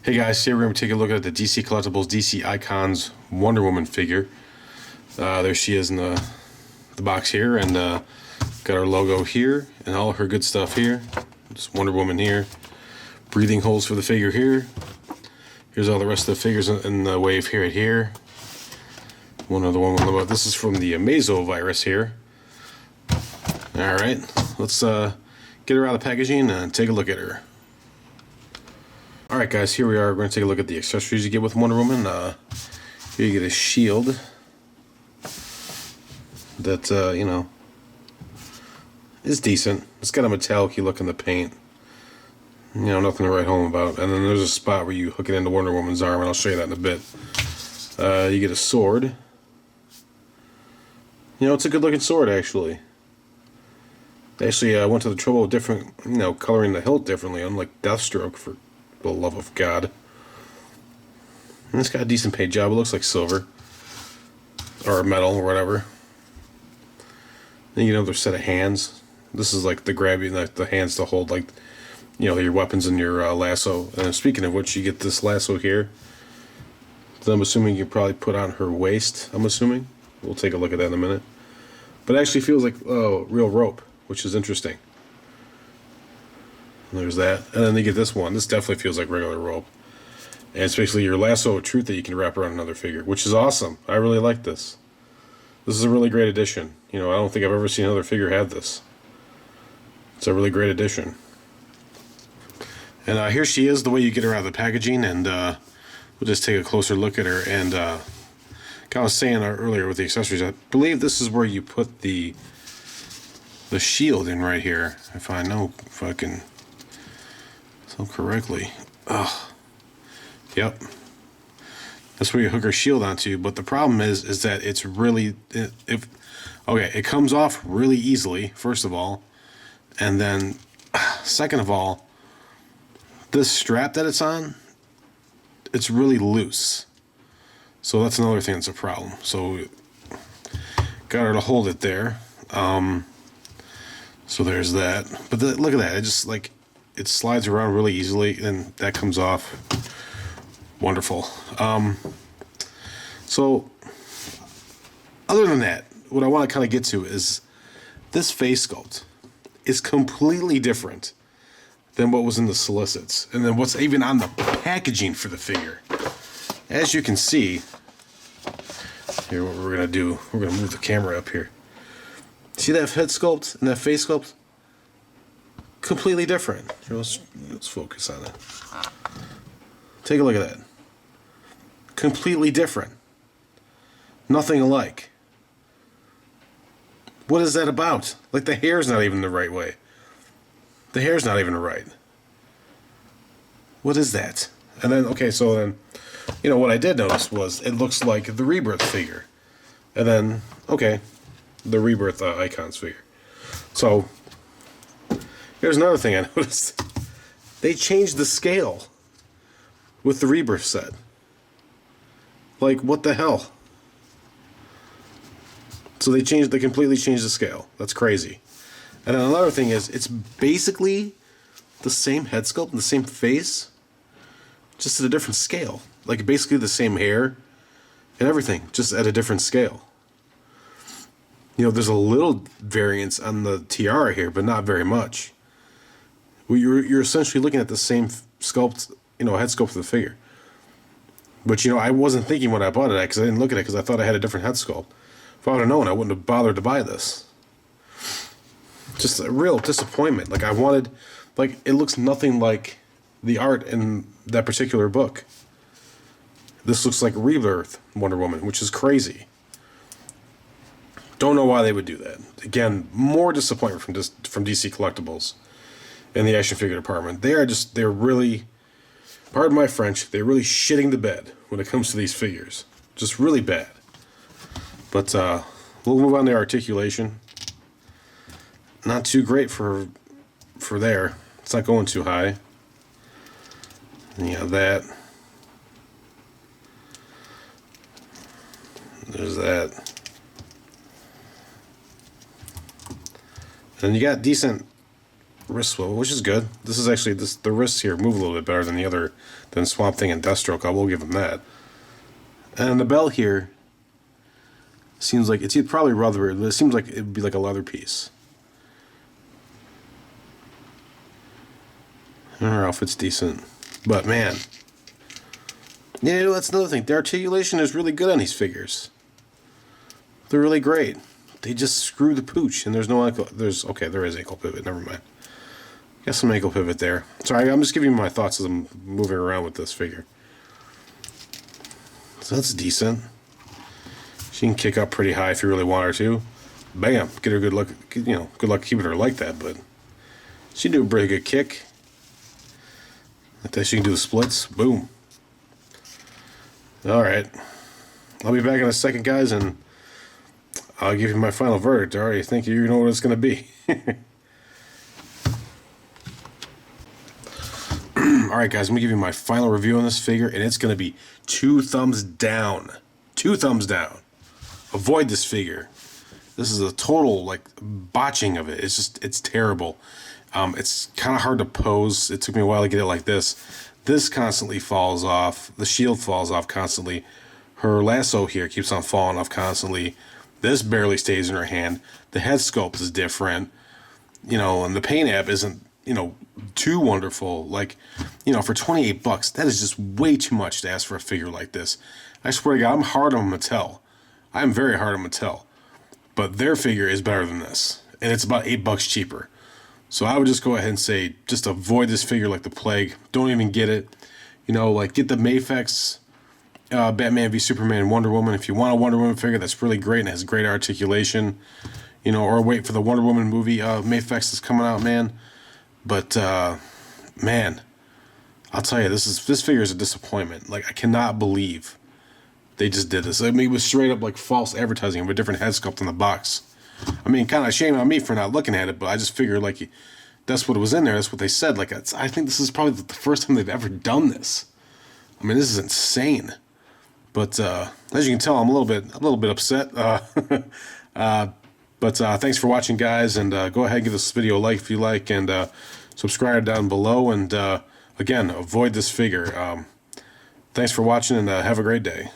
Hey guys, here we're going to take a look at the DC Collectibles DC Icons Wonder Woman figure. There she is in the box here, and got our logo here and all her good stuff here. Just Wonder Woman here. Breathing holes for the figure here. Here's all the rest of the figures in the wave here right here. One other one. This is from the Amazo virus here. Alright, let's get her out of the packaging and take a look at her. Alright guys, here we are. We're going to take a look at the accessories you get with Wonder Woman. Here you get a shield that, you know, is decent. It's got a metallic-y look in the paint. You know, nothing to write home about. And then there's a spot where you hook it into Wonder Woman's arm, and I'll show you that in a bit. You get a sword. You know, it's a good-looking sword, actually. They actually went to the trouble of different, you know, coloring the hilt differently, unlike Deathstroke, for the love of God. And it's got a decent paint job. It looks like silver. Or metal, or whatever. Then you get another set of hands. This is like the grabby, the hands to hold, like, you know, your weapons and your lasso. And speaking of which, you get this lasso here that I'm assuming you probably put on her waist, I'm assuming. We'll take a look at that in a minute. But it actually feels like real rope, which is interesting. And there's that. And then you get this one. This definitely feels like regular rope. And it's basically your lasso of truth that you can wrap around another figure, which is awesome. I really like this. This is a really great addition. You know, I don't think I've ever seen another figure have this. It's a really great addition. And here she is, the way you get her out of the packaging, and we'll just take a closer look at her. And like I was saying earlier with the accessories, I believe this is where you put the shield in right here, if I know if I can so correctly. Yep. That's where you hook her shield onto, but the problem is that it's really, it comes off really easily, first of all, and then second of all, this strap that it's on, it's really loose. So that's another thing that's a problem. So got her to hold it there. So there's that. But look at that. It just like it slides around really easily, and that comes off. Wonderful. So other than that, what I want to kind of get to is this face sculpt is completely different than what was in the solicits, and then what's even on the packaging for the figure. As you can see, here what we're gonna do, we're gonna move the camera up here. See that head sculpt and that face sculpt? Completely different. Here, let's focus on it. Take a look at that. Completely different. Nothing alike. What is that about? Like, the hair's not even the right way. The hair's not even right. What is that? And then, okay, so then, you know, what I did notice was it looks like the Rebirth figure. And then, okay, the Rebirth Icons figure. So, here's another thing I noticed. They changed the scale with the Rebirth set. Like, what the hell? So they completely changed the scale. That's crazy. And then another thing is, it's basically the same head sculpt and the same face, just at a different scale. Like, basically the same hair and everything, just at a different scale. You know, there's a little variance on the tiara here, but not very much. Well, you're essentially looking at the same sculpt, you know, head sculpt of the figure. But, you know, I wasn't thinking when I bought it, because I didn't look at it, because I thought I had a different head sculpt. If I would have known, I wouldn't have bothered to buy this. Just a real disappointment. Like, I wanted, like, it looks nothing like the art in that particular book. This looks like Rebirth Wonder Woman, which is crazy. Don't know why they would do that. Again, more disappointment from DC Collectibles in the action figure department. They're really, pardon my French, they're really shitting the bed when it comes to these figures. Just really bad. But we'll move on to articulation. Not too great for there. It's not going too high. And you have that. There's that. And you got decent wrist swivel, which is good. This is actually the wrists here move a little bit better than Swamp Thing and Deathstroke. I will give them that. And the belt here seems like it's probably rubber, but it seems like it would be like a leather piece. And her outfit's decent, but man, yeah, that's another thing. The articulation is really good on these figures. They're really great. They just screw the pooch, and there's no ankle. Okay, there is ankle pivot. Never mind. Got some ankle pivot there. Sorry, I'm just giving you my thoughts as I'm moving around with this figure. So that's decent. She can kick up pretty high if you really want her to. Bam, get her good luck. Good luck keeping her like that. But she can do a pretty good kick. Like that, she can do the splits. Boom. All right, I'll be back in a second, guys, and I'll give you my final verdict. I already think you know what it's going to be. Alright guys, I'm going to give you my final review on this figure, and it's going to be 2 thumbs down. 2 thumbs down. Avoid this figure. This is a total, like, botching of it. It's terrible. It's kind of hard to pose. It took me a while to get it like this. This constantly falls off. The shield falls off constantly. Her lasso here keeps on falling off constantly. This barely stays in her hand. The head sculpt is different. And the paint app isn't, too wonderful. Like, for $28, that is just way too much to ask for a figure like this. I swear to God, I'm hard on Mattel. I'm very hard on Mattel. But their figure is better than this. And it's about $8 cheaper. So I would just go ahead and say, just avoid this figure like the plague. Don't even get it. Get the Mafex Batman v Superman Wonder Woman. If you want a Wonder Woman figure that's really great and has great articulation, or wait for the Wonder Woman movie Mafex that's coming out, man. But man, I'll tell you, this figure is a disappointment. Like, I cannot believe they just did this. I mean, it was straight up like false advertising of a different head sculpt in the box. I mean, kind of shame on me for not looking at it, but I just figured like that's what was in there. That's what they said. Like, I think this is probably the first time they've ever done this. I mean, this is insane. But as you can tell, I'm a little bit upset. But thanks for watching, guys, and go ahead and give this video a like if you like, and subscribe down below. And again, avoid this figure. Thanks for watching, and have a great day.